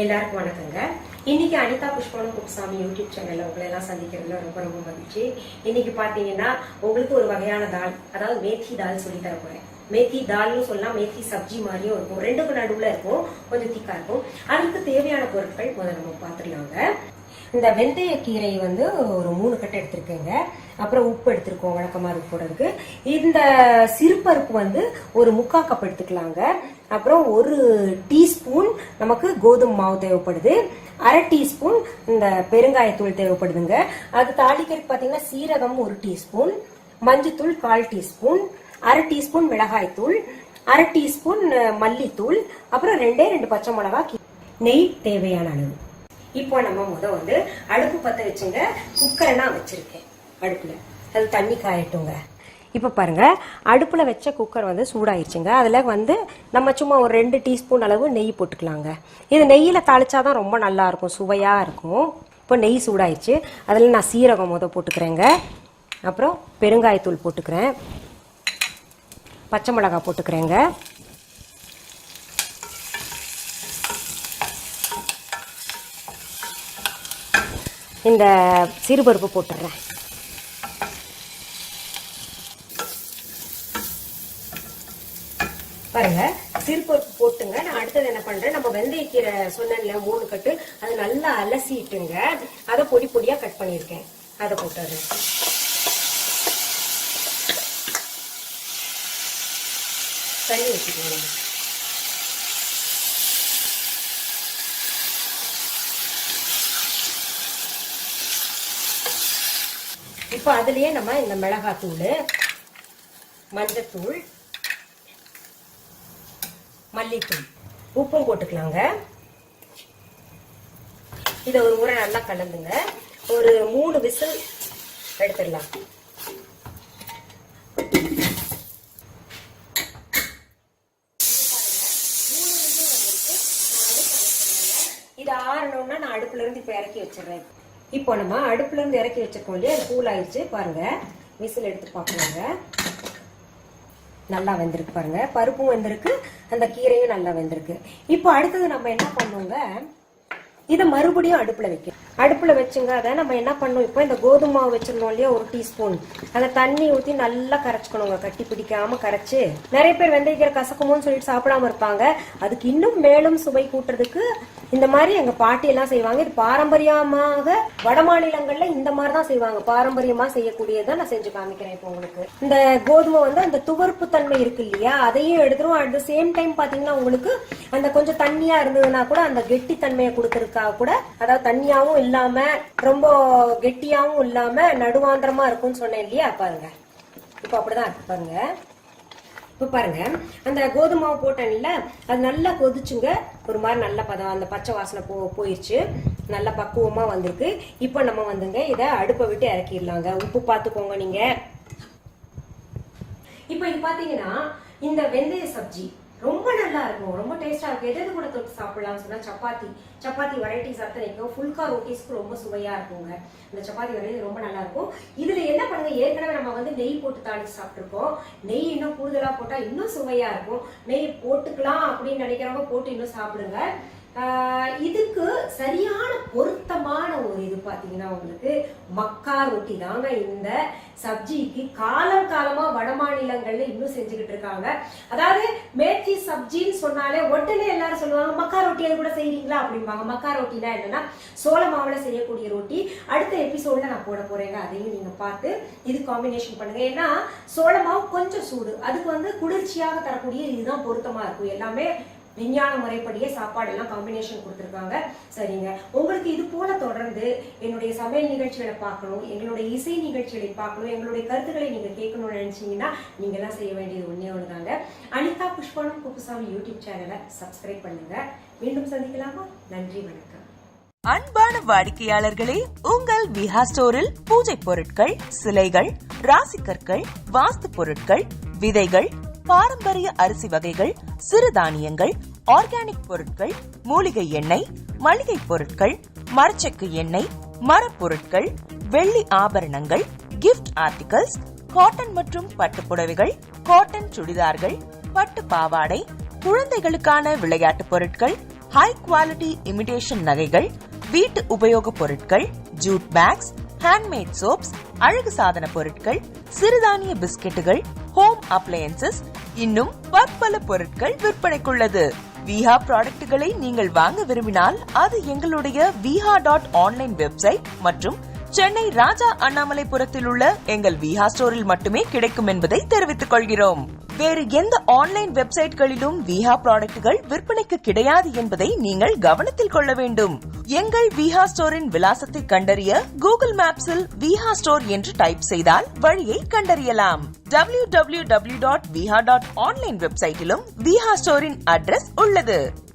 எல்லாருக்கும் வணக்கங்க. இன்னைக்கு அனிதா குப்பூசாமி யூடியூப் சேனல்ல உங்களை எல்லாம் சந்திக்கிறதுல ரொம்ப ரொம்ப மகிழ்ச்சி. இன்னைக்கு பாத்தீங்கன்னா உங்களுக்கு ஒரு வகையான தால், அதாவது மேத்தி தால் சொல்லி தர போறேன். மேத்தி தால்னு சொல்லலாம், மேத்தி சப்ஜி மாதிரியும் இருக்கும், ரெண்டுக்கும் நடுவுல இருக்கும், கொஞ்சம் திக்கா இருக்கும். அதுக்கு தேவையான பொருட்கள் முதல்ல நம்ம பாத்துக்கலாங்க. இந்த வெந்தய கீரை ஒரு 3 கட்டு எடுத்திருக்கேங்க. அப்புறம் உப்பு எடுத்திருக்கோம், வழக்கமா இருக்கு போடுறதுக்கு. இந்த சிறுபருப்பு ஒரு 3/4 கப் எடுத்துக்கலாங்க. அப்புறம் 1 டீஸ்பூன் நமக்கு கோதுமை மாவு தேவைப்படுது. 1/2 டீஸ்பூன் இந்த பெருங்காயத்தூள் தேவைப்படுதுங்க. அது தாளிக்கிறதுக்கு பாத்தீங்கன்னா சீரகம் 1 டீஸ்பூன், மஞ்சத்தூள் 1/4 டீஸ்பூன், 1/2 டீஸ்பூன் மிளகாய்த்தூள், 1/2 டீஸ்பூன் மல்லித்தூள், அப்புறம் 2 பச்சை மிளகாய், நெய் தேவையான அளவு. இப்போ நம்ம அடுப்பு பத்த வச்சுங்க. குக்கரை நான் வச்சிருக்கேன் அடுப்புல, அது தண்ணி காயட்டுங்க. இப்ப பாருங்க, அடுப்புல வச்ச குக்கர் சூடாயிருச்சுங்க. அதுல நம்ம சும்மா ஒரு 2 டீஸ்பூன் அளவு நெய் போட்டுக்கலாங்க. இது நெய்யில தாளிச்சாதான் ரொம்ப நல்லா இருக்கும், சுவையா இருக்கும். இப்போ நெய் சூடாயிருச்சு. அதுல நான் சீரகம் போட்டுக்கிறேங்க. அப்புறம் பெருங்காயத்தூள் போட்டுக்கிறேன், பச்சை மிளகாய் போட்டுக்கிறேங்க, இந்த சிறுபருப்பு போட்டுறேன். பாருங்க, சிறுபருப்பு போட்டுங்க. நான் அடுத்தது என்ன பண்றேன், நம்ம வெந்தயக்கீரை சொன்னேன்ல 3 கட்டு, அது நல்லா அலசிட்டுங்க. அதை பொடி பொடியா கட் பண்ணிருக்கேன், அதை போட்டுறேன். தண்ணி வச்சுக்கோங்க. இப்ப அதுலயே நம்ம இந்த மிளகாத்தூள், மஞ்சத்தூள், மல்லித்தூள், உப்பும் போட்டுக்கலாங்க. இதை ஒரு முறை நல்லா கலந்துங்க. ஒரு 3 விசில் எடுத்துடலாம். இது ஆறணும்னா நான் அடுப்புல இருந்து இப்ப இறக்கி வச்சிடறேன். இப்போ நம்ம அடுப்புல இருந்து இறக்கி வச்சிருக்கோம் இல்லையா, அது கூல் ஆயிடுச்சு. பாருங்க, விசில் எடுத்து பார்க்கலாங்க. நல்லா வெந்திருக்கு பாருங்க, பருப்பும் வெந்திருக்கு, அந்த கீரையும் நல்லா வெந்திருக்கு. இப்போ அடுத்தது நம்ம என்ன பண்ணுவோங்க, இதை மறுபடியும் அடுப்புல வைக்கணும். அடுப்புல வச்சுங்க. அதை நம்ம என்ன பண்ணோம், இப்போ இந்த கோதுமை மாவு வச்சிருந்தோம் இல்லையா 1 டீஸ்பூன், அதை தண்ணி ஊற்றி நல்லா கரைச்சிக்கணுங்க. கட்டி பிடிக்காம கரைச்சு. நிறைய பேர் வெந்தயக்கீரை கசக்குமோன்னு சொல்லிட்டு சாப்பிடாம இருப்பாங்க. அதுக்கு இன்னும் மேலும் சுவை கூட்டுறதுக்கு இந்த மாதிரி எங்க பாட்டி எல்லாம் செய்வாங்க. இது பாரம்பரியமாக வட மாநிலங்கள்ல இந்த மாதிரிதான் செய்வாங்க. பாரம்பரியமா செய்யக்கூடியதான் நான் செஞ்சு காமிக்கிறேன் இப்போ உங்களுக்கு. இந்த கோதுமை அந்த துவர்ப்பு தன்மை இருக்கு இல்லையா, அதையும் எடுத்துரும். அட் த சேம் டைம் பாத்தீங்கன்னா உங்களுக்கு அந்த கொஞ்சம் தண்ணியா இருந்ததுன்னா கூட அந்த கெட்டி தன்மையை கொடுக்கறதுக்காக கூட, அதாவது தண்ணியாவும் இல்லாம ரொம்ப கெட்டியாவும் இல்லாம நடுவாந்திரமா இருக்கும்னு சொன்னேன் இல்லையா. பாருங்க, இப்ப அப்படிதான் இருக்கு பாருங்க. இப்ப பாருங்க, அந்த கோதுமை போட்டேன்ல, அது நல்லா கொதிச்சுங்க. ஒரு மாதிரி நல்ல பதம், அந்த பச்சை வாசனை போயிடுச்சு, நல்ல பக்குவமா வந்திருக்கு. இப்ப நம்ம இதை அடுப்பை விட்டு இறக்கிடலாங்க. உப்பு பார்த்துக்கோங்க நீங்க. இப்ப இது பாத்தீங்கன்னா இந்த வெந்தய சப்ஜி ரொம்ப நல்லா இருக்கும், ரொம்ப டேஸ்டா இருக்கும். எது கூட தொட்டு சாப்பிடலாம்னு சொன்னா சப்பாத்தி வெரைட்டிஸ் அத்தனைக்கும், ஃபுல்கா ரொட்டிஸ்க்கு ரொம்ப சுவையா இருக்குங்க. இந்த சப்பாத்தி வெரைட்டி ரொம்ப நல்லா இருக்கும். இதுல என்ன பண்ணுங்க, ஏற்கனவே நம்ம நெய் போட்டு தாளிச்சு சாப்பிட்டுருக்கோம். நெய் இன்னும் கூடுதலா போட்டா இன்னும் சுவையா இருக்கும். நெய் போட்டுக்கலாம் அப்படின்னு நினைக்கிறவங்க போட்டு இன்னும் சாப்பிடுங்க. இதுக்கு சரியான பொருத்தமான ஒரு இது பாத்தீங்கன்னா உங்களுக்கு மக்கா ரொட்டி தாங்க. இந்த சப்ஜிக்கு காலமா வட மாநிலங்கள்ல இன்னும் செஞ்சுக்கிட்டு இருக்காங்க. அதாவது மேத்தி சப்ஜின்னு சொன்னாலே உடனே எல்லாரும் சொல்லுவாங்க மக்கா ரொட்டி அது கூட செய்யறீங்களா அப்படிம்பாங்க. மக்கா ரொட்டினா என்னன்னா சோள மாவுல செய்யக்கூடிய ரொட்டி. அடுத்த எபிசோட்ல நான் போட போறேங்க, அதையும் நீங்க பார்த்து இது காம்பினேஷன் பண்ணுங்க. ஏன்னா சோள மாவு கொஞ்சம் சூடு, அதுக்கு குளிர்ச்சியாக தரக்கூடிய இதுதான் பொருத்தமா இருக்கும். எல்லாமே விஞ்ஞான முறைப்படியே சாப்பாடு எல்லாம் காம்பினேஷன் கொடுத்துருக்காங்க. சரிங்க, உங்களுக்கு இது போல தொடர்ந்து என்னுடைய சமையல் நிகழ்ச்சிகளை பார்க்கணும், எங்களுடைய இசை நிகழ்ச்சிகளை பார்க்கணும், எங்களுடைய கருத்துக்களை நீங்க கேட்கணும்னு நினைச்சீங்கன்னா நீங்க எல்லாம் செய்ய வேண்டியது ஒண்ணுதாங்க. அனிதா குப்புசாமி யூடியூப் சேனலை சப்ஸ்கிரைப் பண்ணுங்க. மீண்டும் சந்திக்கலாமா? நன்றி, வணக்கம். அன்பான வாடிக்கையாளர்களே, உங்கள் விஹா ஸ்டோரில் பூஜை பொருட்கள், சிலைகள், ராசிக்கற்கள், வாஸ்து பொருட்கள், விதைகள், பாரம்பரிய அரிசி வகைகள், சிறுதானியங்கள், ஆர்கானிக் பொருட்கள், மூலிகை எண்ணெய், மளிகை பொருட்கள், மரச்செக்கு எண்ணெய், மரப்பொருட்கள், வெள்ளி ஆபரணங்கள், கிஃப்ட் ஆர்டிகல்ஸ், காட்டன் மற்றும் பட்டு புடவைகள், காட்டன் சுடிதார்கள், பட்டு பாவாடை, குழந்தைகளுக்கான விளையாட்டு பொருட்கள், ஹை குவாலிட்டி இமிடேஷன் நகைகள், வீட்டு உபயோக பொருட்கள், ஜூட் பேக்ஸ், ஹேண்ட்மேட் சோப்ஸ், அழகு சாதன பொருட்கள், சிறுதானிய பிஸ்கெட்டுகள், ஹோம் அப்ளையன்சஸ், இன்னும் பற்பல பொருட்கள் விற்பனைக்குள்ளது. விஹா ப்ராடக்ட்களை நீங்கள் வாங்க விரும்பினால் அது எங்களுடைய viha.online வெப்சைட் மற்றும் சென்னை ராஜா அண்ணாமலைபுரத்தில் உள்ள எங்கள் விஹா ஸ்டோரில் மட்டுமே கிடைக்கும் என்பதை தெரிவித்துக் கொள்கிறோம். வேறு எந்த ஆன்லைன் வெப்சைட்களிலும் விஹா ப்ராடக்ட்கள் விற்பனைக்கு கிடையாது என்பதை நீங்கள் கவனத்தில் கொள்ள வேண்டும். எங்கள் விஹா ஸ்டோரின் விலாசத்தை கண்டறிய கூகுள் மேப்ஸில் விஹா ஸ்டோர் என்று டைப் செய்தால் வழியை கண்டறியலாம். www.viha.online வெப்சைட்டிலும் விஹா ஸ்டோரின் அட்ரஸ் உள்ளது.